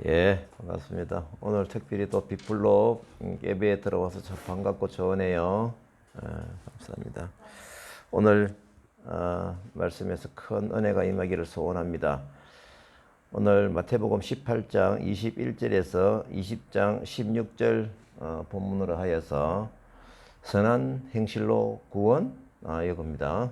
예, 반갑습니다. 오늘 특별히 또 빗불로 예배에 들어와서 참 반갑고 좋으네요. 감사합니다. 오늘 말씀에서 큰 은혜가 임하기를 소원합니다. 오늘 마태복음 18장 21절에서 20장 16절 본문으로 하여서 선한 행실로 구원 이겁니다.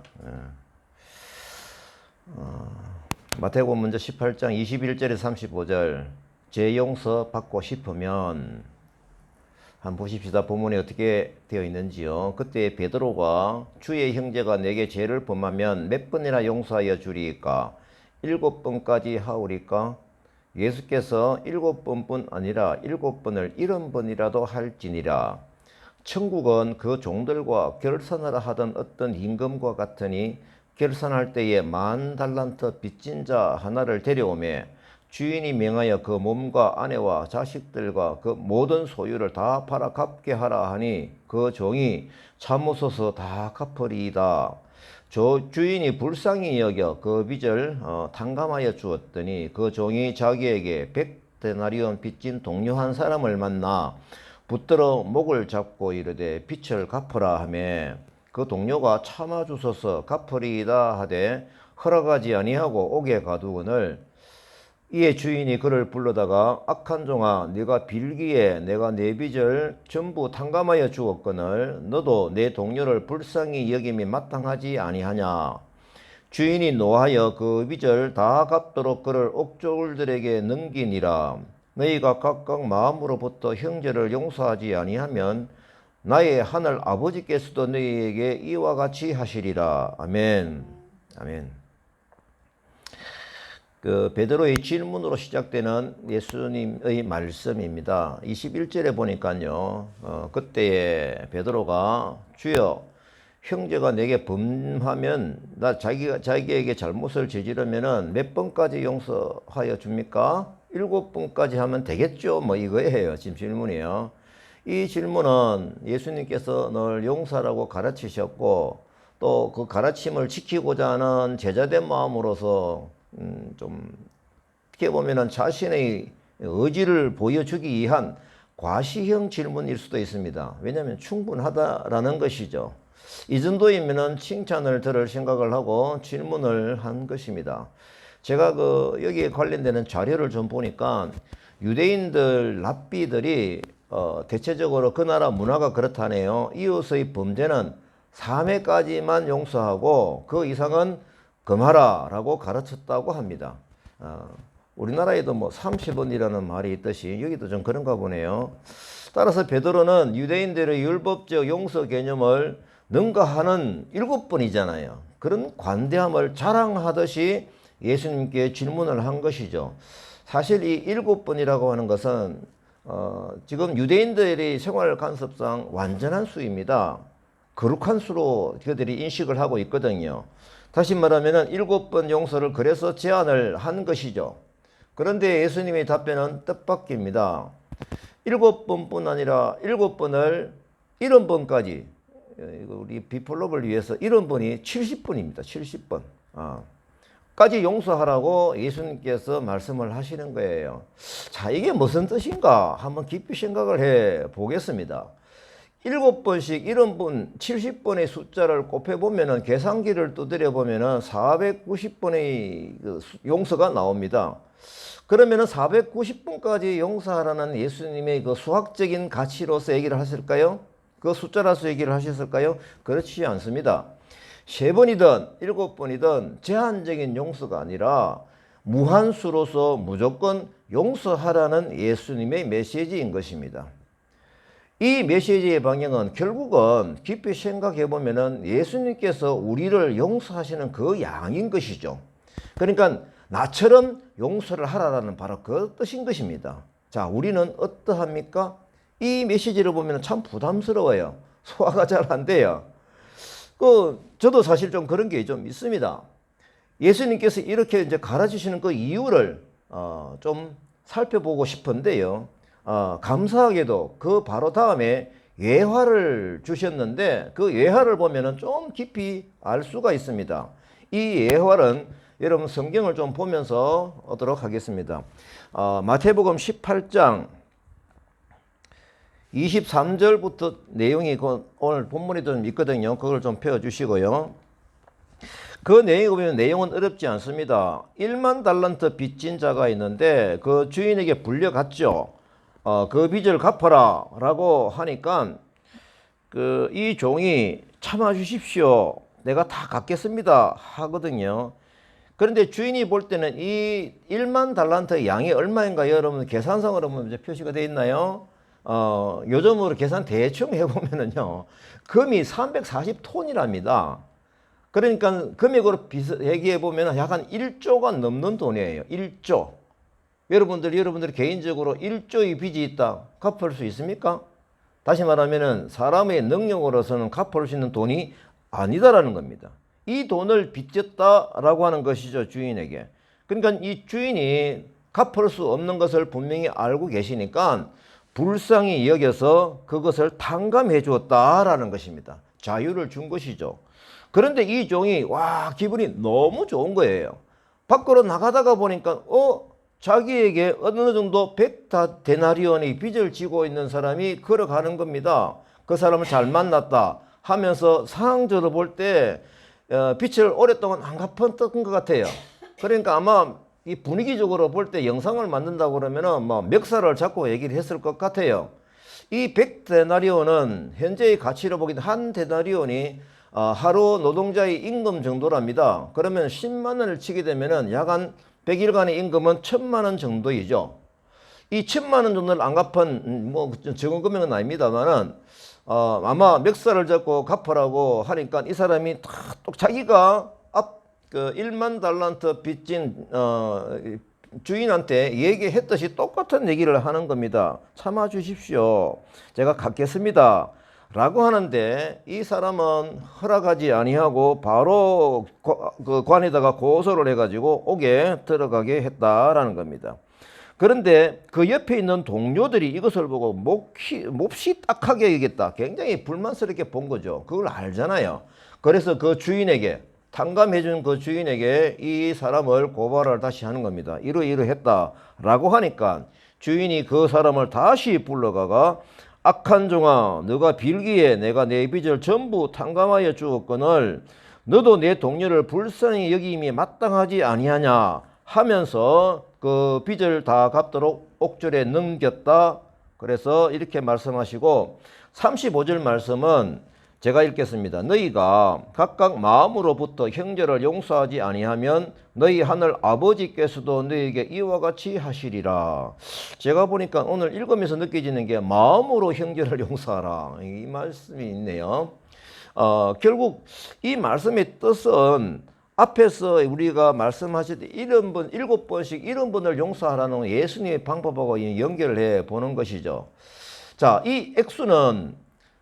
마태복음 먼저 18장 21절에서 35절 제 용서 받고 싶으면 한번 보십시다. 본문에 어떻게 되어 있는지요. 그때 베드로가 주의 형제가 내게 죄를 범하면 몇 번이나 용서하여 주리이까? 7번까지 하오리까? 예수께서 7번뿐 아니라 7번을 70번이라도 할지니라. 천국은 그 종들과 결산하라 하던 어떤 임금과 같으니 결산할 때에 10,000달란트 빚진 자 하나를 데려오매 주인이 명하여 그 몸과 아내와 자식들과 그 모든 소유를 다 팔아 갚게 하라 하니 그 종이 참으소서 다 갚으리이다. 주인이 불쌍히 여겨 그 빚을 탕감하여 주었더니 그 종이 자기에게 100데나리온 빚진 동료 한 사람을 만나 붙들어 목을 잡고 이르되 빚을 갚으라 하매 그 동료가 참아주소서 갚으리이다 하되 허락하지 아니하고 옥에 가두거늘 이에 주인이 그를 불러다가 악한 종아 네가 빌기에 내가 내 빚을 전부 탕감하여 주었거늘 너도 내 동료를 불쌍히 여김이 마땅하지 아니하냐. 주인이 노하여 그 빚을 다 갚도록 그를 옥졸들에게 넘기니라. 너희가 각각 마음으로부터 형제를 용서하지 아니하면 나의 하늘 아버지께서도 너희에게 이와 같이 하시리라. 아멘. 아멘. 베드로의 질문으로 시작되는 예수님의 말씀입니다. 21절에 보니까요. 그때에 베드로가 주여 형제가 내게 범하면 자기에게 잘못을 저지르면은 몇 번까지 용서하여 줍니까? 7번까지 하면 되겠죠. 뭐 이거예요. 지금 질문이에요. 이 질문은 예수님께서 늘 용서라고 가르치셨고 또 그 가르침을 지키고자 하는 제자된 마음으로서 좀 어떻게 보면은 자신의 의지를 보여주기 위한 과시형 질문일 수도 있습니다. 왜냐하면 충분하다라는 것이죠. 이 정도이면은 칭찬을 들을 생각을 하고 질문을 한 것입니다. 제가 여기에 관련되는 자료를 좀 보니까 유대인들 랍비들이 대체적으로 그 나라 문화가 그렇다네요. 이웃의 범죄는 3회까지만 용서하고 그 이상은 금하라 라고 가르쳤다고 합니다. 우리나라에도 뭐 30원이라는 말이 있듯이 여기도 좀 그런가 보네요. 따라서 베드로는 유대인들의 율법적 용서 개념을 능가하는 7번이잖아요. 그런 관대함을 자랑하듯이 예수님께 질문을 한 것이죠. 사실 이 7번이라고 하는 것은 지금 유대인들의 생활 간섭상 완전한 수입니다. 거룩한 수로 그들이 인식을 하고 있거든요. 다시 말하면 7번 용서를 그래서 제안을 한 것이죠. 그런데 예수님의 답변은 뜻밖입니다. 7번뿐 아니라 7번을 70번까지 우리 비폴롭을 위해서 70번이 70번입니다. 70번 까지 용서하라고 예수님께서 말씀을 하시는 거예요. 자, 이게 무슨 뜻인가 한번 깊이 생각을 해 보겠습니다. 7번씩 70번, 70번의 숫자를 곱해보면 계산기를 두드려 보면 490번의 용서가 나옵니다. 그러면 490번까지 용서하라는 예수님의 그 수학적인 가치로서 얘기를 하실까요? 그 숫자라서 얘기를 하셨을까요? 그렇지 않습니다. 3번이든 7번이든 제한적인 용서가 아니라 무한수로서 무조건 용서하라는 예수님의 메시지인 것입니다. 이 메시지의 방향은 결국은 깊이 생각해 보면은 예수님께서 우리를 용서하시는 그 양인 것이죠. 그러니까 나처럼 용서를 하라라는 바로 그 뜻인 것입니다. 자, 우리는 어떠합니까? 이 메시지를 보면 참 부담스러워요. 소화가 잘 안 돼요. 저도 사실 좀 그런 게 좀 있습니다. 예수님께서 이렇게 이제 가르치시는 그 이유를 좀 살펴보고 싶은데요. 감사하게도 그 바로 다음에 예화를 주셨는데 그 예화를 보면은 좀 깊이 알 수가 있습니다. 이 예화는 여러분 성경을 좀 보면서 오도록 하겠습니다. 마태복음 18장 23절부터 내용이 오늘 본문에 좀 있거든요. 그걸 좀 펴주시고요. 그 내용을 보면 내용은 어렵지 않습니다. 1만 달란트 빚진 자가 있는데 그 주인에게 불려갔죠. 그 빚을 갚아라 라고 하니까 이 종이 참아 주십시오. 내가 다 갚겠습니다 하거든요. 그런데 주인이 볼 때는 이 1만 달란트의 양이 얼마인가 여러분 계산상으로 보면 이제 표시가 되어 있나요? 요즘으로 계산 대충 해보면은요, 금이 340톤이랍니다. 그러니까 금액으로 얘기해 보면 약 한 1조가 넘는 돈이에요. 1조. 여러분들이 개인적으로 1조의 빚이 있다. 갚을 수 있습니까? 다시 말하면은 사람의 능력으로서는 갚을 수 있는 돈이 아니다라는 겁니다. 이 돈을 빚졌다라고 하는 것이죠, 주인에게. 그러니까 이 주인이 갚을 수 없는 것을 분명히 알고 계시니까 불쌍히 여겨서 그것을 탕감해 주었다라는 것입니다. 자유를 준 것이죠. 그런데 이 종이 기분이 너무 좋은 거예요. 밖으로 나가다가 보니까 자기에게 어느 정도 100데나리온의 빚을 지고 있는 사람이 걸어가는 겁니다. 그 사람을 잘 만났다 하면서 상황적으로 볼 때 빚을 오랫동안 안 갚았던 것 같아요. 그러니까 아마 이 분위기적으로 볼 때 영상을 만든다고 그러면은 뭐 멱살을 잡고 얘기를 했을 것 같아요. 이 100데나리온은 현재의 가치로 보기엔 한 데나리온이 하루 노동자의 임금 정도랍니다. 그러면 10만 원을 치게 되면은 약 한 100일간의 임금은 1000만 원 정도이죠. 이 1000만 원 정도를 안 갚은 뭐 적은 금액은 아닙니다만은 아마 멱살을 잡고 갚으라고 하니까 이 사람이 또 자기가 1만 달란트 빚진 주인한테 얘기했듯이 똑같은 얘기를 하는 겁니다. 참아 주십시오. 제가 갚겠습니다. 라고 하는데 이 사람은 허락하지 아니하고 바로 그 관에다가 고소를 해가지고 옥에 들어가게 했다라는 겁니다. 그런데 그 옆에 있는 동료들이 이것을 보고 몹시 딱하게 얘기했다. 굉장히 불만스럽게 본 거죠. 그걸 알잖아요. 그래서 그 주인에게 탕감해준 그 주인에게 이 사람을 고발을 다시 하는 겁니다. 이러이러했다라고 하니까 주인이 그 사람을 다시 불러가가 악한 종아, 너가 빌기에 내가 내 빚을 전부 탕감하여 주었거늘 너도 내 동료를 불쌍히 여김이 마땅하지 아니하냐 하면서 그 빚을 다 갚도록 옥절에 넘겼다. 그래서 이렇게 말씀하시고 35절 말씀은 제가 읽겠습니다. 너희가 각각 마음으로부터 형제를 용서하지 아니하면 너희 하늘 아버지께서도 너희에게 이와 같이 하시리라. 제가 보니까 오늘 읽으면서 느껴지는 게 마음으로 형제를 용서하라. 이 말씀이 있네요. 결국 이 말씀의 뜻은 앞에서 우리가 말씀하실 때 7번씩 70번을 용서하라는 예수님의 방법하고 연결을 해 보는 것이죠. 자, 이 액수는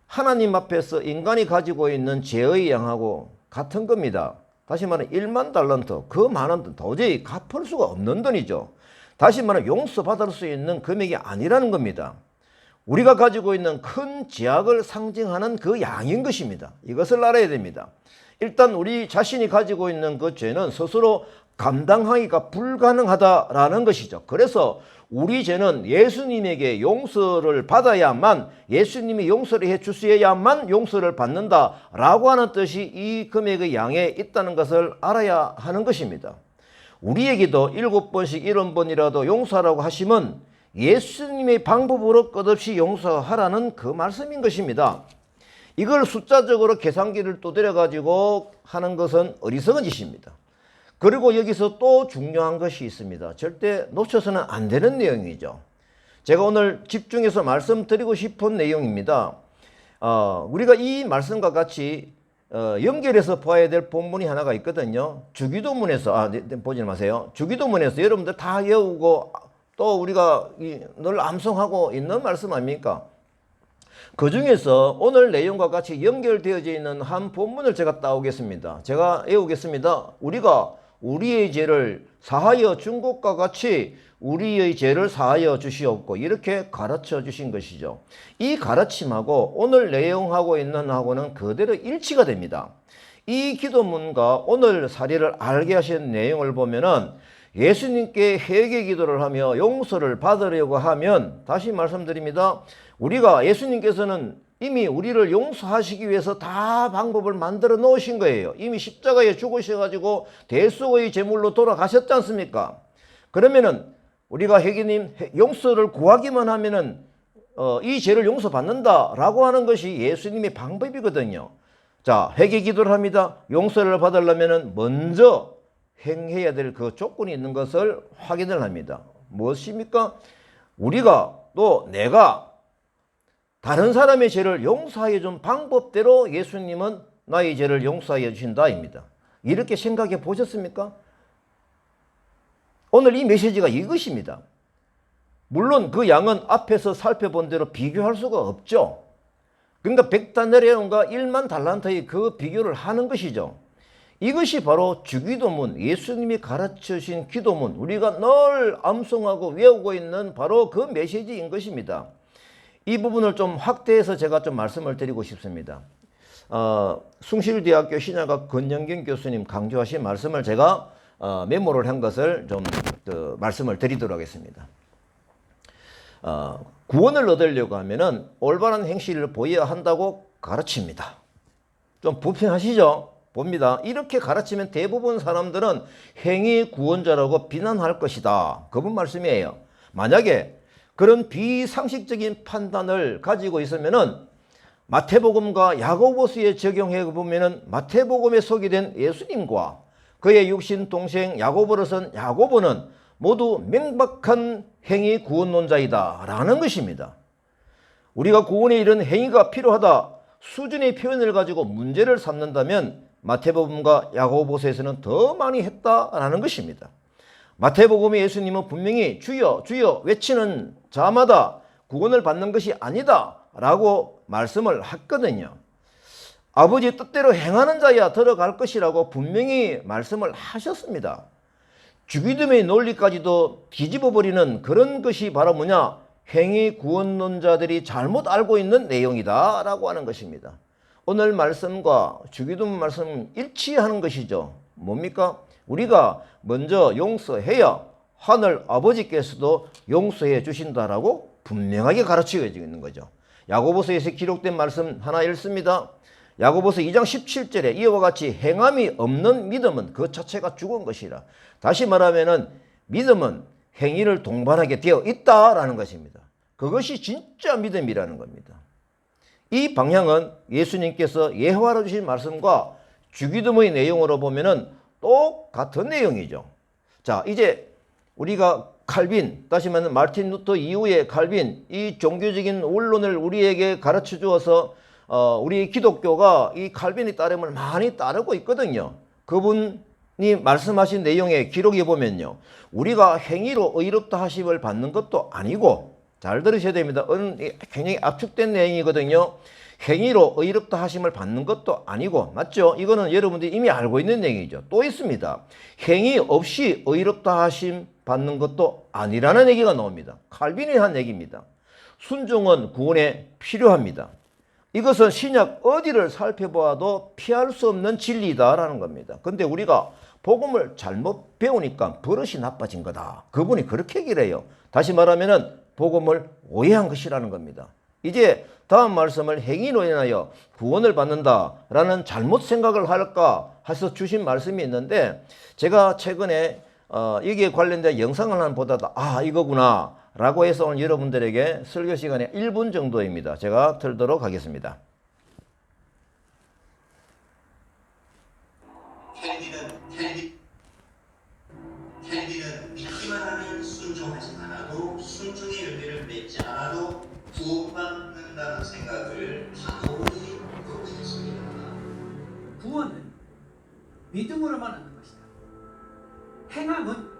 하나님 앞에서 인간이 가지고 있는 죄의 양하고 같은 겁니다. 다시 말하면 1만 달란트, 그 많은 돈 도저히 갚을 수가 없는 돈이죠. 다시 말하면 용서받을 수 있는 금액이 아니라는 겁니다. 우리가 가지고 있는 큰 죄악을 상징하는 그 양인 것입니다. 이것을 알아야 됩니다. 일단 우리 자신이 가지고 있는 그 죄는 스스로 감당하기가 불가능하다라는 것이죠. 그래서 우리 죄는 예수님에게 용서를 받아야만, 예수님이 용서를 해 주셔야만 용서를 받는다라고 하는 뜻이 이 금액의 양에 있다는 것을 알아야 하는 것입니다. 우리에게도 7번씩 70번이라도 용서하라고 하시면 예수님의 방법으로 끝없이 용서하라는 그 말씀인 것입니다. 이걸 숫자적으로 계산기를 두드려 가지고 하는 것은 어리석은 짓입니다. 그리고 여기서 또 중요한 것이 있습니다. 절대 놓쳐서는 안 되는 내용이죠. 제가 오늘 집중해서 말씀드리고 싶은 내용입니다. 우리가 이 말씀과 같이 연결해서 봐야 될 본문이 하나가 있거든요. 주기도문에서 보지 마세요. 주기도문에서 여러분들 다 외우고 또 우리가 늘 암송하고 있는 말씀 아닙니까? 그 중에서 오늘 내용과 같이 연결되어져 있는 한 본문을 제가 따오겠습니다. 제가 외우겠습니다. 우리가 우리의 죄를 사하여 준 것과 같이 우리의 죄를 사하여 주시옵고, 이렇게 가르쳐 주신 것이죠. 이 가르침하고 오늘 내용하고 있는 하고는 그대로 일치가 됩니다. 이 기도문과 오늘 사례를 알게 하신 내용을 보면은 예수님께 회개 기도를 하며 용서를 받으려고 하면, 다시 말씀드립니다. 우리가 예수님께서는 이미 우리를 용서하시기 위해서 다 방법을 만들어 놓으신 거예요. 이미 십자가에 죽으셔가지고 대속의 제물로 돌아가셨지 않습니까? 그러면은 우리가 회개님 용서를 구하기만 하면은 이 죄를 용서받는다라고 하는 것이 예수님의 방법이거든요. 자, 회개 기도를 합니다. 용서를 받으려면은 먼저 행해야 될 그 조건이 있는 것을 확인을 합니다. 무엇입니까? 우리가 또 내가 다른 사람의 죄를 용서하여 준 방법대로 예수님은 나의 죄를 용서하여 주신다입니다. 이렇게 생각해 보셨습니까? 오늘 이 메시지가 이것입니다. 물론 그 양은 앞에서 살펴본 대로 비교할 수가 없죠. 그러니까 100다나리온과 1만 달란트의 그 비교를 하는 것이죠. 이것이 바로 주기도문, 예수님이 가르쳐주신 기도문, 우리가 늘 암송하고 외우고 있는 바로 그 메시지인 것입니다. 이 부분을 좀 확대해서 제가 좀 말씀을 드리고 싶습니다. 숭실대학교 신약학 권영경 교수님 강조하신 말씀을 제가 메모를 한 것을 좀 말씀을 드리도록 하겠습니다. 구원을 얻으려고 하면은 올바른 행실을 보여야 한다고 가르칩니다. 좀 불편하시죠? 봅니다. 이렇게 가르치면 대부분 사람들은 행위 구원자라고 비난할 것이다. 그분 말씀이에요. 만약에 그런 비상식적인 판단을 가지고 있으면은 마태복음과 야고보서에 적용해 보면은 마태복음에 소개된 예수님과 그의 육신 동생 야고보로선 야고보는 모두 명백한 행위 구원론자이다 라는 것입니다. 우리가 구원에 이른 행위가 필요하다 수준의 표현을 가지고 문제를 삼는다면 마태복음과 야고보서에서는 더 많이 했다라는 것입니다. 마태복음의 예수님은 분명히 주여 주여 외치는 자마다 구원을 받는 것이 아니다 라고 말씀을 했거든요. 아버지 뜻대로 행하는 자야 들어갈 것이라고 분명히 말씀을 하셨습니다. 주기도문의 논리까지도 뒤집어버리는 그런 것이 바로 뭐냐? 행위 구원론자들이 잘못 알고 있는 내용이다 라고 하는 것입니다. 오늘 말씀과 주기도문 말씀 일치하는 것이죠. 뭡니까? 우리가 먼저 용서해야 하늘 아버지께서도 용서해 주신다라고 분명하게 가르치고 있는 거죠. 야고보서에서 기록된 말씀 하나 읽습니다. 야고보서 2장 17절에 이와 같이 행함이 없는 믿음은 그 자체가 죽은 것이라. 다시 말하면은 믿음은 행위를 동반하게 되어 있다라는 것입니다. 그것이 진짜 믿음이라는 겁니다. 이 방향은 예수님께서 예화로 주신 말씀과 주기도문의 내용으로 보면은 똑같은 내용이죠. 자, 이제 우리가 칼빈, 다시 말하면 마르틴 루터 이후의 칼빈, 이 종교적인 원론을 우리에게 가르쳐 주어서 우리 기독교가 이 칼빈의 따름을 많이 따르고 있거든요. 그분이 말씀하신 내용의 기록에 보면요, 우리가 행위로 의롭다 하심을 받는 것도 아니고, 잘 들으셔야 됩니다. 굉장히 압축된 내용이거든요. 행위로 의롭다 하심을 받는 것도 아니고, 맞죠? 이거는 여러분들이 이미 알고 있는 내용이죠. 또 있습니다. 행위 없이 의롭다 하심 받는 것도 아니라는 얘기가 나옵니다. 칼빈이 한 얘기입니다. 순종은 구원에 필요합니다. 이것은 신약 어디를 살펴보아도 피할 수 없는 진리다라는 겁니다. 근데 우리가 복음을 잘못 배우니까 버릇이 나빠진 거다. 그분이 그렇게 얘기를 해요. 다시 말하면은 복음을 오해한 것이라는 겁니다. 이제 다음 말씀을 행위로 인하여 구원을 받는다라는 잘못 생각을 할까 해서 주신 말씀이 있는데, 제가 최근에 여기에 관련된 영상을 하나 보다가 이거구나 라고 해서 오늘 여러분들에게 설교 시간에 1분 정도입니다. 제가 틀도록 하겠습니다. 헬리는 믿기만 하면 순종하지 않아도 순종의 열매를 맺지 않아도 구원받는다는 생각을 다분히 고했습니다. 구원은 믿음으로만 얻는 것이다. 행함은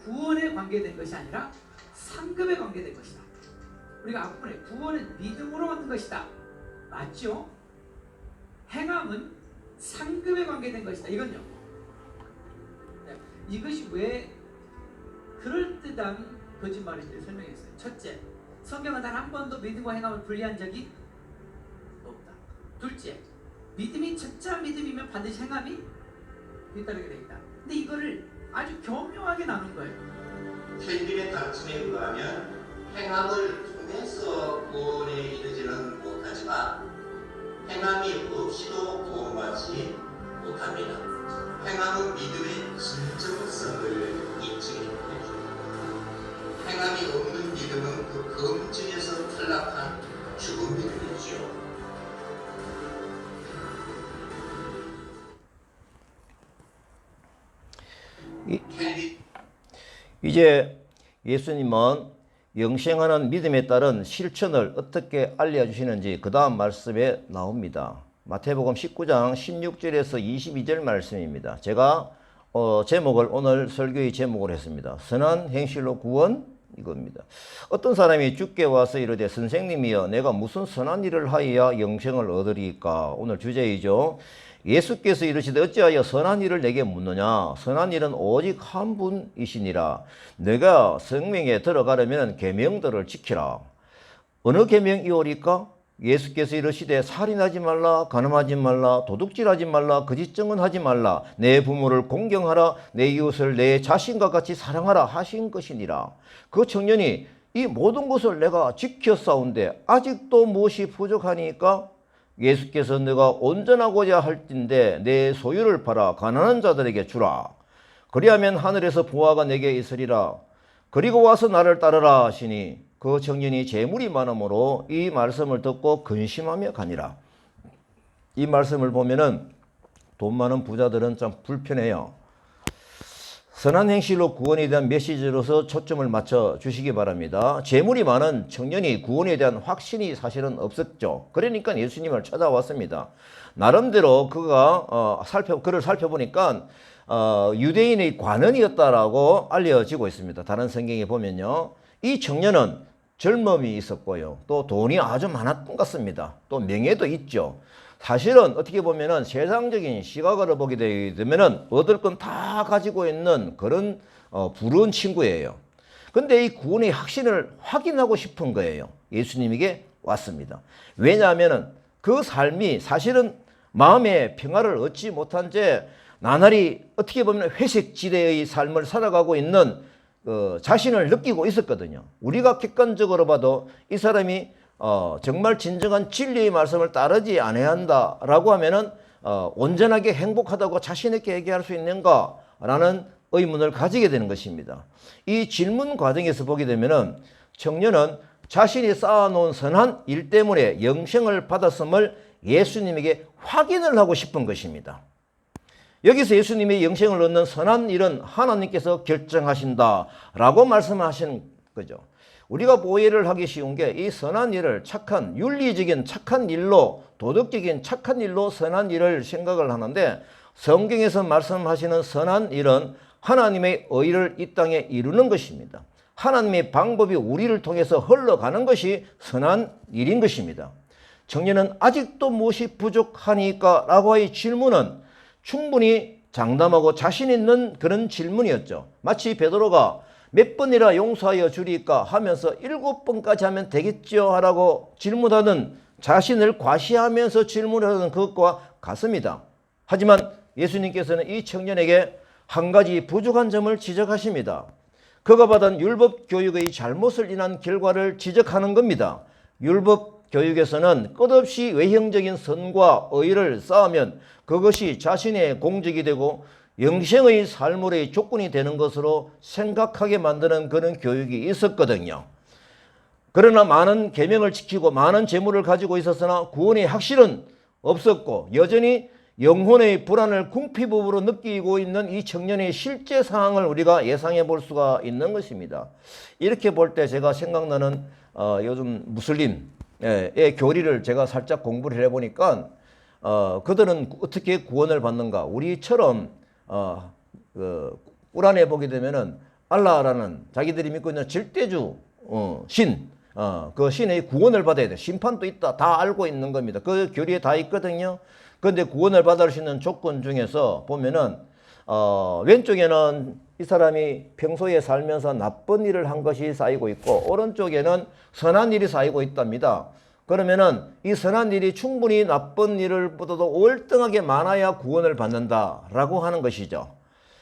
구원에 관계된 것이 아니라 상급에 관계된 것이다. 우리가 앞부분에 구원은 믿음으로 얻는 것이다. 맞죠? 행함은 상급에 관계된 것이다. 이건요. 이것이 왜 그럴듯한 거짓말인지 설명했어요. 첫째, 성경은 단 한 번도 믿음과 행함을 분리한 적이 없다. 둘째, 믿음이 진짜 믿음이면 반드시 행함이 뒤따르게 되어 있다. 근데 이거를 아주 교묘하게 나눈 거예요. 켈빈의 가르침에 의하면 행함을 통해서 구원에 이르지는 못하지만 행함이 없이도 구원받지 못합니다. 행함은 믿음의 진정성을 인증해 줍니다. 행함이 없는 믿음은 그 검증에서 탈락한 죽은 믿음이지요. 이제 예수님은 영생하는 믿음에 따른 실천을 어떻게 알려주시는지 그 다음 말씀에 나옵니다. 마태복음 19장 16절에서 22절 말씀입니다. 제가 제목을 오늘 설교의 제목으로 했습니다. 선한 행실로 구원, 이겁니다. 어떤 사람이 주께 와서 이르되 선생님이여 내가 무슨 선한 일을 하여야 영생을 얻으리까? 오늘 주제이죠. 예수께서 이르시되 어찌하여 선한 일을 내게 묻느냐? 선한 일은 오직 한 분이시니라. 내가 성명에 들어가려면 계명들을 지키라. 어느 계명이오리까? 예수께서 이르시되 살인하지 말라, 간음하지 말라, 도둑질하지 말라, 거짓 증언하지 말라, 내 부모를 공경하라, 내 이웃을 내 자신과 같이 사랑하라 하신 것이니라. 그 청년이 이 모든 것을 내가 지켰사온데 아직도 무엇이 부족하니까? 예수께서 너가 온전하고자 할진대 내 소유를 팔아 가난한 자들에게 주라. 그리하면 하늘에서 보화가 내게 있으리라. 그리고 와서 나를 따르라 하시니 그 청년이 재물이 많으므로 이 말씀을 듣고 근심하며 가니라. 이 말씀을 보면은 돈 많은 부자들은 참 불편해요. 선한 행실로 구원에 대한 메시지로서 초점을 맞춰 주시기 바랍니다. 재물이 많은 청년이 구원에 대한 확신이 사실은 없었죠. 그러니까 예수님을 찾아왔습니다. 나름대로 그가 그를 살펴보니까 유대인의 관원이었다라고 알려지고 있습니다. 다른 성경에 보면요. 이 청년은 젊음이 있었고요. 또 돈이 아주 많았던 것 같습니다. 또 명예도 있죠. 사실은 어떻게 보면은 세상적인 시각으로 보게 되면은 얻을 건 다 가지고 있는 그런 부러운 친구예요. 근데 이 구원의 확신을 확인하고 싶은 거예요. 예수님에게 왔습니다. 왜냐하면은 그 삶이 사실은 마음의 평화를 얻지 못한 채 나날이 어떻게 보면 회색지대의 삶을 살아가고 있는 자신을 느끼고 있었거든요. 우리가 객관적으로 봐도 이 사람이 정말 진정한 진리의 말씀을 따르지 않아야 한다라고 하면은 온전하게 행복하다고 자신에게 얘기할 수 있는가라는 의문을 가지게 되는 것입니다. 이 질문 과정에서 보게 되면은 청년은 자신이 쌓아놓은 선한 일 때문에 영생을 받았음을 예수님에게 확인을 하고 싶은 것입니다. 여기서 예수님의 영생을 얻는 선한 일은 하나님께서 결정하신다라고 말씀하신 거죠. 우리가 오해를 하기 쉬운 게 이 선한 일을 착한 윤리적인 착한 일로 도덕적인 착한 일로 선한 일을 생각을 하는데 성경에서 말씀하시는 선한 일은 하나님의 의를 이 땅에 이루는 것입니다. 하나님의 방법이 우리를 통해서 흘러가는 것이 선한 일인 것입니다. 청년은 아직도 무엇이 부족하니까 라고 의 질문은 충분히 장담하고 자신 있는 그런 질문이었죠. 마치 베드로가 몇 번이나 용서하여 주리까 하면서 7번까지 하면 되겠죠 하라고 질문하는 자신을 과시하면서 질문하는 그것과 같습니다. 하지만 예수님께서는 이 청년에게 한 가지 부족한 점을 지적하십니다. 그가 받은 율법 교육의 잘못을 인한 결과를 지적하는 겁니다. 율법 교육에서는 끝없이 외형적인 선과 의를 쌓으면 그것이 자신의 공적이 되고 영생의 삶의 조건이 되는 것으로 생각하게 만드는 그런 교육이 있었거든요. 그러나 많은 계명을 지키고 많은 재물을 가지고 있었으나 구원의 확실은 없었고 여전히 영혼의 불안을 궁핍으로 느끼고 있는 이 청년의 실제 상황을 우리가 예상해 볼 수가 있는 것입니다. 이렇게 볼 때 제가 생각나는 요즘 무슬림의 교리를 제가 살짝 공부를 해보니까 그들은 어떻게 구원을 받는가? 우리처럼 꾸란에 보게 되면은 알라라는 자기들이 믿고 있는 절대주 신, 그 신의 구원을 받아야 돼. 심판도 있다. 다 알고 있는 겁니다. 그 교리에 다 있거든요. 그런데 구원을 받을 수 있는 조건 중에서 보면은 왼쪽에는 이 사람이 평소에 살면서 나쁜 일을 한 것이 쌓이고 있고 오른쪽에는 선한 일이 쌓이고 있답니다. 그러면은 이 선한 일이 충분히 나쁜 일보다도 월등하게 많아야 구원을 받는다라고 하는 것이죠.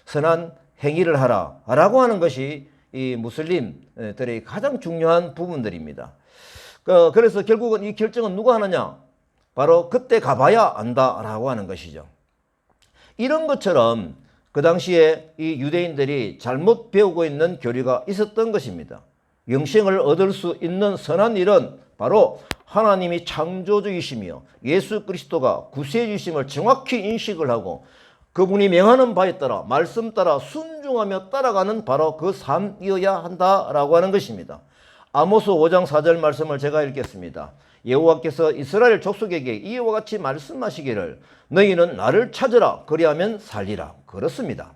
선한 행위를 하라라고 하는 것이 이 무슬림들의 가장 중요한 부분들입니다. 그래서 결국은 이 결정은 누가 하느냐? 바로 그때 가봐야 안다라고 하는 것이죠. 이런 것처럼 그 당시에 이 유대인들이 잘못 배우고 있는 교리가 있었던 것입니다. 영생을 얻을 수 있는 선한 일은 바로 하나님이 창조주이시며 예수 그리스도가 구세주이심을 정확히 인식을 하고 그분이 명하는 바에 따라 말씀 따라 순종하며 따라가는 바로 그 삶이어야 한다라고 하는 것입니다. 아모스 5장 4절 말씀을 제가 읽겠습니다. 여호와께서 이스라엘 족속에게 이와 같이 말씀하시기를 너희는 나를 찾으라 그리하면 살리라. 그렇습니다.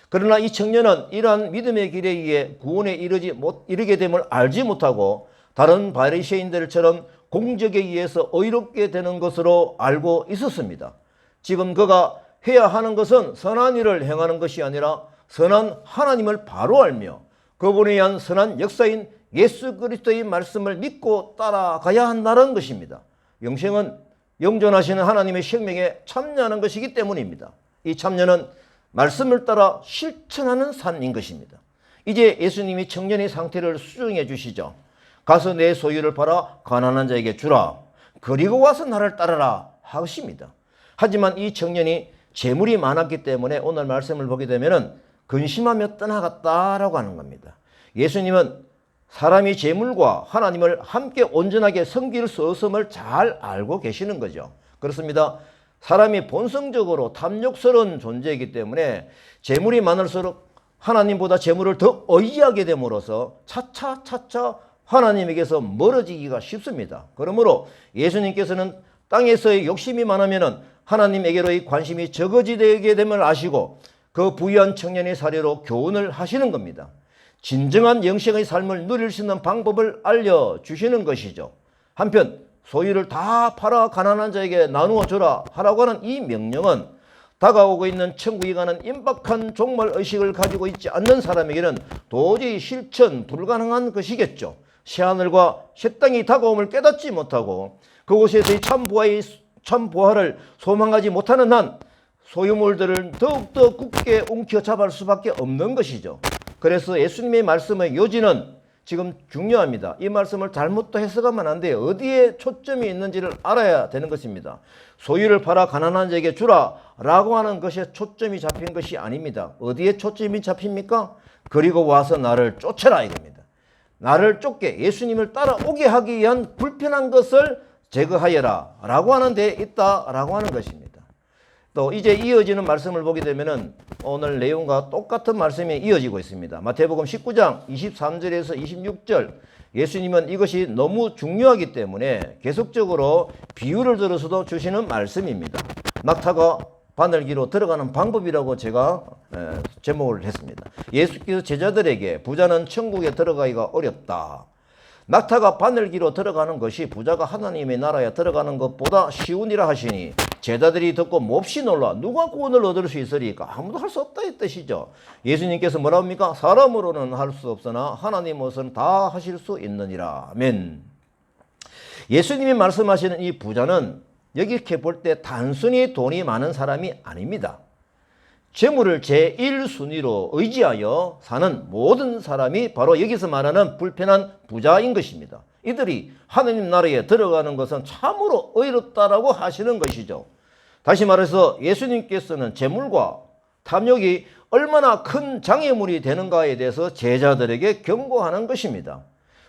그러나 이 청년은 이러한 믿음의 길에 의해 구원에 이르게 됨을 알지 못하고 다른 바리새인들처럼 공적에 의해서 의롭게 되는 것으로 알고 있었습니다. 지금 그가 해야 하는 것은 선한 일을 행하는 것이 아니라 선한 하나님을 바로 알며 그분에 의한 선한 역사인 예수 그리스도의 말씀을 믿고 따라가야 한다는 것입니다. 영생은 영존하시는 하나님의 생명에 참여하는 것이기 때문입니다. 이 참여는 말씀을 따라 실천하는 삶인 것입니다. 이제 예수님이 청년의 상태를 수정해 주시죠. 가서 내 소유를 팔아 가난한 자에게 주라. 그리고 와서 나를 따르라 하십니다. 하지만 이 청년이 재물이 많았기 때문에 오늘 말씀을 보게 되면 근심하며 떠나갔다라고 하는 겁니다. 예수님은 사람이 재물과 하나님을 함께 온전하게 섬길 수 없음을 잘 알고 계시는 거죠. 그렇습니다. 사람이 본성적으로 탐욕스러운 존재이기 때문에 재물이 많을수록 하나님보다 재물을 더 의지하게 됨으로써 차차 하나님에게서 멀어지기가 쉽습니다. 그러므로 예수님께서는 땅에서의 욕심이 많으면 하나님에게로의 관심이 적어지게 됨을 아시고 그 부유한 청년의 사례로 교훈을 하시는 겁니다. 진정한 영생의 삶을 누릴 수 있는 방법을 알려주시는 것이죠. 한편 소유를 다 팔아 가난한 자에게 나누어 주라 하라고 하는 이 명령은 다가오고 있는 천국에 가는 임박한 종말의식을 가지고 있지 않는 사람에게는 도저히 실천 불가능한 것이겠죠. 새하늘과 새 땅이 다가옴을 깨닫지 못하고 그곳에서의 참 보화를 소망하지 못하는 한 소유물들을 더욱더 굳게 움켜잡을 수밖에 없는 것이죠. 그래서 예수님의 말씀의 요지는 지금 중요합니다. 이 말씀을 잘못 해석하면 안 돼요. 어디에 초점이 있는지를 알아야 되는 것입니다. 소유를 팔아 가난한 자에게 주라 라고 하는 것에 초점이 잡힌 것이 아닙니다. 어디에 초점이 잡힙니까? 그리고 와서 나를 쫓아라 이겁니다. 나를 쫓게 예수님을 따라오게 하기 위한 불편한 것을 제거하여라 라고 하는 데 있다 라고 하는 것입니다. 또 이제 이어지는 말씀을 보게 되면은 오늘 내용과 똑같은 말씀이 이어지고 있습니다. 마태복음 19장 23절에서 26절 예수님은 이것이 너무 중요하기 때문에 계속적으로 비유를 들어서도 주시는 말씀입니다. 낙타가 바늘기로 들어가는 방법이라고 제가 제목을 했습니다. 예수께서 제자들에게 부자는 천국에 들어가기가 어렵다. 낙타가 바늘기로 들어가는 것이 부자가 하나님의 나라에 들어가는 것보다 쉬우니라 하시니 제자들이 듣고 몹시 놀라 누가 구원을 얻을 수 있으리까? 아무도 할 수 없다 이 뜻이죠. 예수님께서 뭐라 합니까? 사람으로는 할 수 없으나 하나님으로서는 다 하실 수 있느니라. 아멘. 예수님이 말씀하시는 이 부자는 여기 이렇게 볼 때 단순히 돈이 많은 사람이 아닙니다. 재물을 제1순위로 의지하여 사는 모든 사람이 바로 여기서 말하는 불편한 부자인 것입니다. 이들이 하느님 나라에 들어가는 것은 참으로 어렵다라고 하시는 것이죠. 다시 말해서 예수님께서는 재물과 탐욕이 얼마나 큰 장애물이 되는가에 대해서 제자들에게 경고하는 것입니다.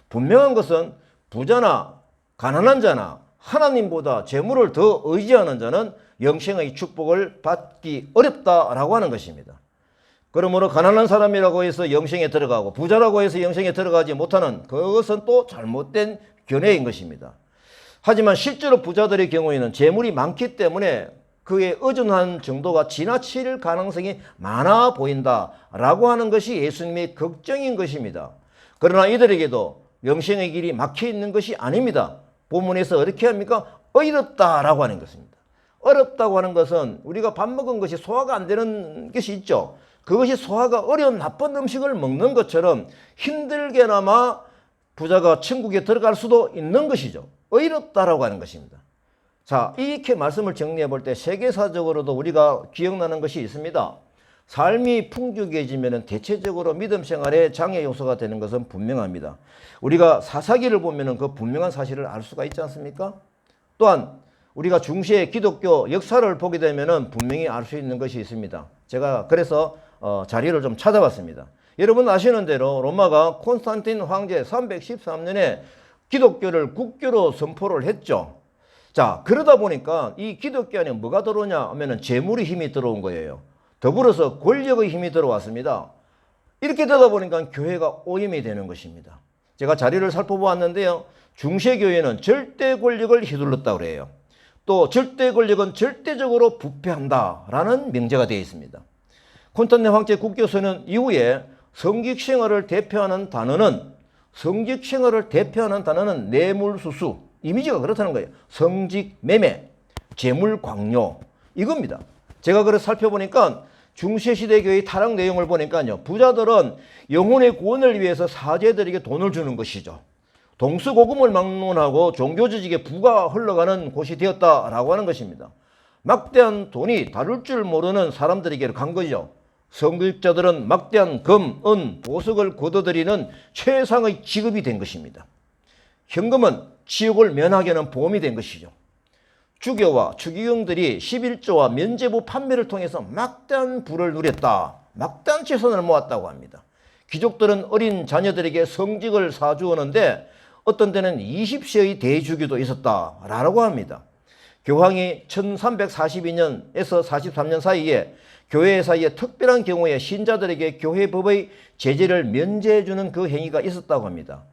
분명한 것은 부자나 가난한 자나 하나님보다 재물을 더 의지하는 자는 영생의 축복을 받기 어렵다라고 하는 것입니다. 그러므로 가난한 사람이라고 해서 영생에 들어가고 부자라고 해서 영생에 들어가지 못하는 그것은 또 잘못된 견해인 것입니다. 하지만 실제로 부자들의 경우에는 재물이 많기 때문에 그의 의존한 정도가 지나칠 가능성이 많아 보인다라고 하는 것이 예수님의 걱정인 것입니다. 그러나 이들에게도 영생의 길이 막혀 있는 것이 아닙니다. 본문에서 어떻게 합니까? 어렵다라고 하는 것입니다. 어렵다고 하는 것은 우리가 밥 먹은 것이 소화가 안 되는 것이 있죠. 그것이 소화가 어려운 나쁜 음식을 먹는 것처럼 힘들게나마 부자가 천국에 들어갈 수도 있는 것이죠. 의롭다라고 하는 것입니다. 자, 이렇게 말씀을 정리해 볼 때 세계사적으로도 우리가 기억나는 것이 있습니다. 삶이 풍족해지면 대체적으로 믿음 생활에 장애 요소가 되는 것은 분명합니다. 우리가 사사기를 보면 그 분명한 사실을 알 수가 있지 않습니까? 또한 우리가 중시의 기독교 역사를 보게 되면 분명히 알 수 있는 것이 있습니다. 제가 그래서 자료를 좀 찾아봤습니다. 여러분 아시는 대로 로마가 콘스탄틴 황제 313년에 기독교를 국교로 선포를 했죠. 자, 그러다 보니까 이 기독교 안에 뭐가 들어오냐 하면은 재물의 힘이 들어온 거예요. 더불어서 권력의 힘이 들어왔습니다. 이렇게 되다 보니까 교회가 오염이 되는 것입니다. 제가 자료를 살펴보았는데요. 중세교회는 절대 권력을 휘둘렀다고 그래요. 또 절대 권력은 절대적으로 부패한다라는 명제가 되어 있습니다. 콘스탄틴 황제 국교서는 이후에 성직생활을 대표하는 단어는 뇌물수수, 이미지가 그렇다는 거예요. 성직매매, 재물광요, 이겁니다. 제가 그래서 살펴보니까 중세시대 교회의 타락 내용을 보니까요. 부자들은 영혼의 구원을 위해서 사제들에게 돈을 주는 것이죠. 동서고금을 막론하고 종교조직에 부가 흘러가는 곳이 되었다라고 하는 것입니다. 막대한 돈이 다룰 줄 모르는 사람들에게 간 거죠. 성직자들은 막대한 금, 은, 보석을 거둬들이는 최상의 직업이 된 것입니다. 현금은 지옥을 면하게 하는 보험이 된 것이죠. 주교와 추기경들이 11조와 면제부 판매를 통해서 막대한 부를 누렸다. 막대한 재산을 모았다고 합니다. 귀족들은 어린 자녀들에게 성직을 사주었는데 어떤 때는 20세의 대주교도 있었다라고 합니다. 교황이 1342년에서 43년 사이에 교회 사이에 특별한 경우에 신자들에게 교회법의 제재를 면제해주는 그 행위가 있었다고 합니다.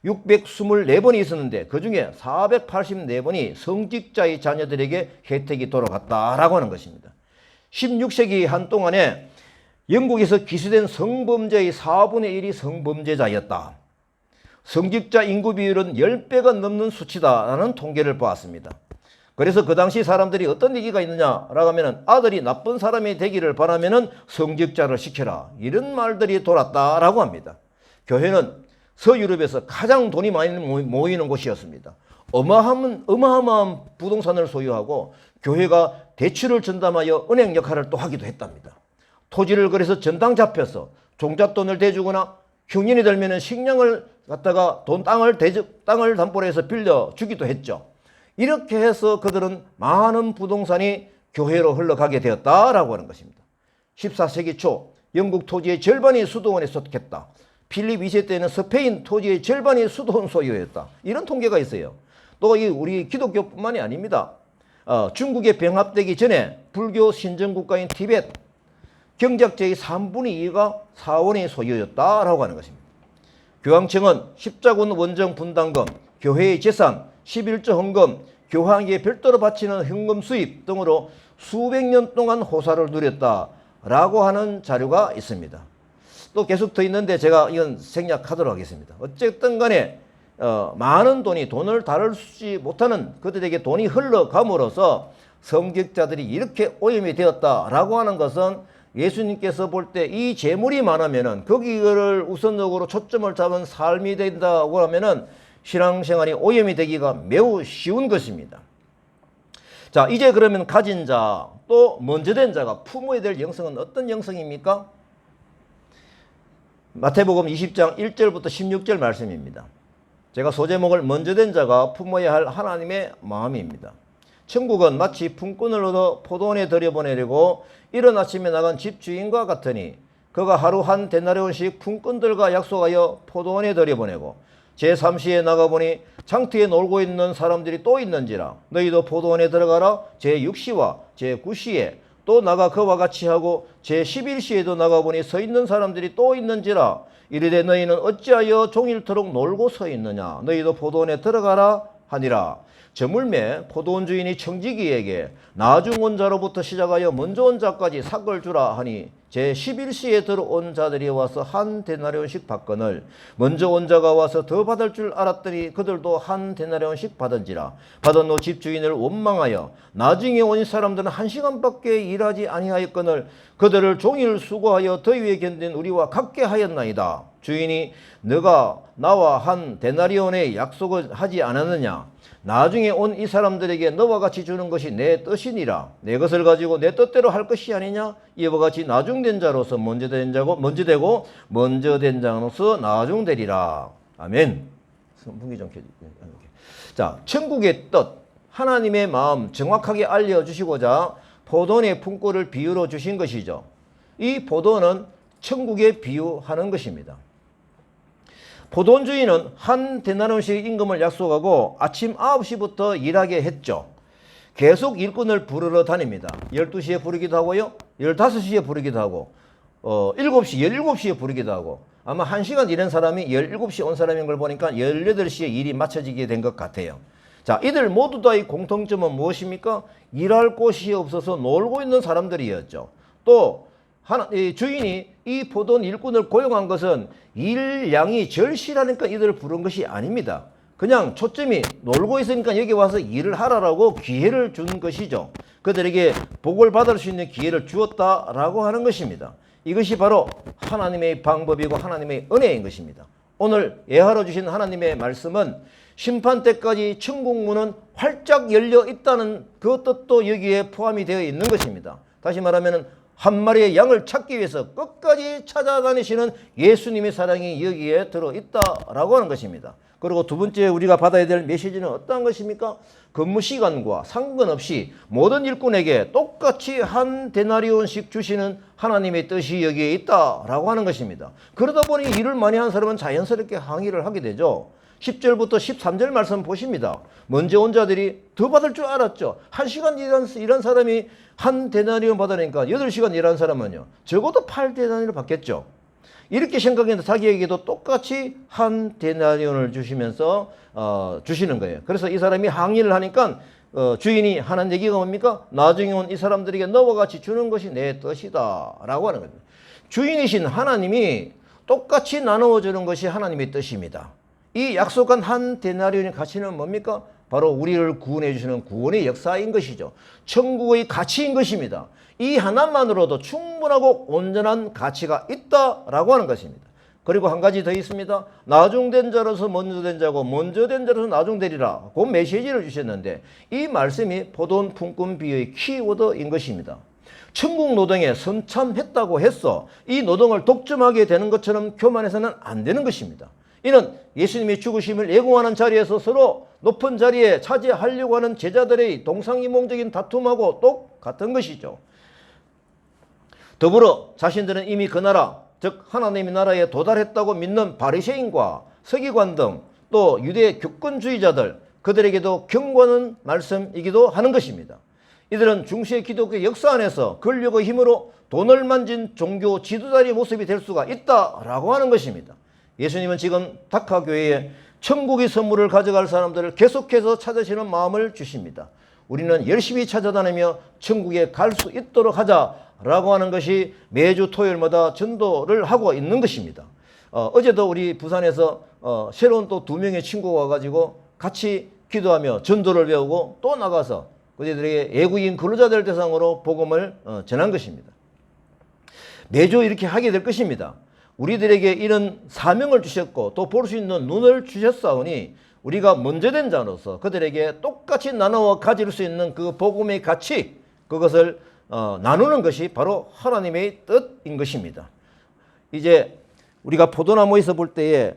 624번이 있었는데 그 중에 484번이 성직자의 자녀들에게 혜택이 돌아갔다라고 하는 것입니다. 16세기 한동안에 영국에서 기수된 성범죄의 4분의 1이 성범죄자였다. 성직자 인구 비율은 10배가 넘는 수치다라는 통계를 보았습니다. 그래서 그 당시 사람들이 어떤 얘기가 있느냐라고 하면 아들이 나쁜 사람이 되기를 바라면 성직자를 시켜라. 이런 말들이 돌았다라고 합니다. 교회는 서유럽에서 가장 돈이 많이 모이는 곳이었습니다. 어마어마한 부동산을 소유하고 교회가 대출을 전담하여 은행 역할을 또 하기도 했답니다. 토지를 그래서 전당 잡혀서 종잣돈을 대주거나 흉년이 들면 식량을 갖다가 땅을 담보로 해서 빌려주기도 했죠. 이렇게 해서 그들은 많은 부동산이 교회로 흘러가게 되었다라고 하는 것입니다. 14세기 초 영국 토지의 절반이 수도원에 속했다. 필립 2세 때는 스페인 토지의 절반이 수도원 소유였다. 이런 통계가 있어요. 또 우리 기독교뿐만이 아닙니다. 중국에 병합되기 전에 불교 신정국가인 티벳 경작지의 3분의 2가 사원의 소유였다라고 하는 것입니다. 교황청은 십자군 원정 분담금, 교회의 재산, 11조 헌금, 교황에게 별도로 바치는 현금 수입 등으로 수백 년 동안 호사를 누렸다라고 하는 자료가 있습니다. 또 계속 더 있는데 제가 이건 생략하도록 하겠습니다. 어쨌든 간에 많은 돈을 다루지 못하는 그들에게 돈이 흘러감으로써 성직자들이 이렇게 오염이 되었다라고 하는 것은 예수님께서 볼 때 이 재물이 많으면은 거기를 우선적으로 초점을 잡은 삶이 된다고 하면은 신앙생활이 오염이 되기가 매우 쉬운 것입니다. 자, 이제 그러면 가진 자, 또 먼저 된 자가 품어야 될 영성은 어떤 영성입니까? 마태복음 20장 1절부터 16절 말씀입니다. 제가 소제목을 먼저 된 자가 품어야 할 하나님의 마음입니다. 천국은 마치 품꾼을 얻어 포도원에 들여보내려고 이른 아침에 나간 집주인과 같으니 그가 하루 한 데나리온씩 품꾼들과 약속하여 포도원에 들여보내고 제3시에 나가보니 장터에 놀고 있는 사람들이 또 있는지라 너희도 포도원에 들어가라. 제6시와 제9시에 또 나가 그와 같이 하고 제11시에도 나가보니 서 있는 사람들이 또 있는지라 이르되 너희는 어찌하여 종일토록 놀고 서 있느냐 너희도 포도원에 들어가라 하니라. 저물매 포도원 주인이 청지기에게 나중 온 자로부터 시작하여 먼저 온 자까지 삭을 주라 하니 제11시에 들어온 자들이 와서 한 데나리온씩 받거늘 먼저 온 자가 와서 더 받을 줄 알았더니 그들도 한 데나리온씩 받은지라. 받은 후 집주인을 원망하여 나중에 온 사람들은 1시간밖에 일하지 아니하였거늘 그들을 종일 수고하여 더위에 견딘 우리와 같게 하였나이다. 주인이 너가 나와 한 데나리온의 약속을 하지 않았느냐? 나중에 온 이 사람들에게 너와 같이 주는 것이 내 뜻이니라. 내 것을 가지고 내 뜻대로 할 것이 아니냐? 이와 같이 나중된 자로서 먼저 된 자로서 나중되리라. 아멘. 선풍기 좀 켜주세요. 자, 천국의 뜻, 하나님의 마음 정확하게 알려주시고자 포도원의 품꼴을 비유로 주신 것이죠. 이 포도원은 천국에 비유하는 것입니다. 포도원 주인은 한 데나리온씩 임금을 약속하고 아침 9시부터 일하게 했죠. 계속 일꾼을 부르러 다닙니다. 12시에 부르기도 하고요. 15시에 부르기도 하고 17시에 부르기도 하고 아마 1시간 일한 사람이 17시에 온 사람인 걸 보니까 18시에 일이 마쳐지게 된 것 같아요. 자, 이들 모두 다의 공통점은 무엇입니까? 일할 곳이 없어서 놀고 있는 사람들이었죠. 또 주인이 이 포도원 일꾼을 고용한 것은 일량이 절실하니까 이들을 부른 것이 아닙니다. 그냥 초점이 놀고 있으니까 여기 와서 일을 하라라고 기회를 준 것이죠. 그들에게 복을 받을 수 있는 기회를 주었다라고 하는 것입니다. 이것이 바로 하나님의 방법이고 하나님의 은혜인 것입니다. 오늘 예하로 주신 하나님의 말씀은 심판 때까지 천국 문은 활짝 열려 있다는 그 뜻도 여기에 포함이 되어 있는 것입니다. 다시 말하면 한 마리의 양을 찾기 위해서 끝까지 찾아다니시는 예수님의 사랑이 여기에 들어있다라고 하는 것입니다. 그리고 두 번째 우리가 받아야 될 메시지는 어떠한 것입니까? 근무 시간과 상관없이 모든 일꾼에게 똑같이 한 데나리온씩 주시는 하나님의 뜻이 여기에 있다라고 하는 것입니다. 그러다 보니 일을 많이 한 사람은 자연스럽게 항의를 하게 되죠. 10절부터 13절 말씀 보십니다. 먼저 온 자들이 더 받을 줄 알았죠. 1시간 일한 사람이 한 데나리온 받으니까 8시간 일한 사람은요. 적어도 8데나리온을 받겠죠. 이렇게 생각했는데 자기에게도 똑같이 한 데나리온을 주시면서 주시는 거예요. 그래서 이 사람이 항의를 하니까 주인이 하는 얘기가 뭡니까? 나중에 온 이 사람들에게 너와 같이 주는 것이 내 뜻이다 라고 하는 겁니다. 주인이신 하나님이 똑같이 나누어 주는 것이 하나님의 뜻입니다. 이 약속한 한 데나리온의 가치는 뭡니까? 바로 우리를 구원해 주시는 구원의 역사인 것이죠. 천국의 가치인 것입니다. 이 하나만으로도 충분하고 온전한 가치가 있다라고 하는 것입니다. 그리고 한 가지 더 있습니다. 나중된 자로서 먼저 된 자고 먼저 된 자로서 나중되리라. 그 메시지를 주셨는데 이 말씀이 포도원 품꾼 비유의 키워드인 것입니다. 천국 노동에 선참했다고 해서 이 노동을 독점하게 되는 것처럼 교만해서는 안 되는 것입니다. 이는 예수님의 죽으심을 예고하는 자리에서 서로 높은 자리에 차지하려고 하는 제자들의 동상이몽적인 다툼하고 똑같은 것이죠. 더불어 자신들은 이미 그 나라, 즉 하나님의 나라에 도달했다고 믿는 바리새인과 서기관 등 또 유대 교권주의자들, 그들에게도 경고하는 말씀이기도 하는 것입니다. 이들은 중세 기독교 역사 안에서 권력의 힘으로 돈을 만진 종교 지도자의 모습이 될 수가 있다라고 하는 것입니다. 예수님은 지금 다카교회에 천국의 선물을 가져갈 사람들을 계속해서 찾으시는 마음을 주십니다. 우리는 열심히 찾아다니며 천국에 갈 수 있도록 하자라고 하는 것이 매주 토요일마다 전도를 하고 있는 것입니다. 어제도 우리 부산에서 새로운 또 2명의 친구가 와가지고 같이 기도하며 전도를 배우고 또 나가서 그들에게 외국인 근로자들 대상으로 복음을 전한 것입니다. 매주 이렇게 하게 될 것입니다. 우리들에게 이런 사명을 주셨고 또 볼 수 있는 눈을 주셨사오니 우리가 먼저 된 자로서 그들에게 똑같이 나누어 가질 수 있는 그 복음의 가치, 그것을 나누는 것이 바로 하나님의 뜻인 것입니다. 이제 우리가 포도나무에서 볼 때에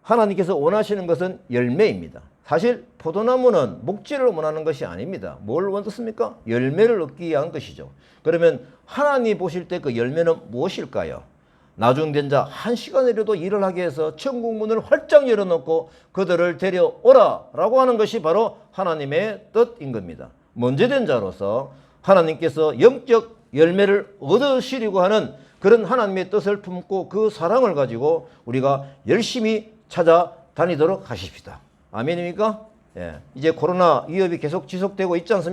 하나님께서 원하시는 것은 열매입니다. 사실 포도나무는 목재를 원하는 것이 아닙니다. 뭘 원했습니까? 열매를 얻기 위한 것이죠. 그러면 하나님 보실 때 그 열매는 무엇일까요? 나중된 자 1시간이라도 일을 하게 해서 천국 문을 활짝 열어놓고 그들을 데려오라 라고 하는 것이 바로 하나님의 뜻인 겁니다. 먼저 된 자로서 하나님께서 영적 열매를 얻으시려고 하는 그런 하나님의 뜻을 품고 그 사랑을 가지고 우리가 열심히 찾아다니도록 하십시다. 아멘입니까? 예. 이제 코로나 위협이 계속 지속되고 있지 않습니까?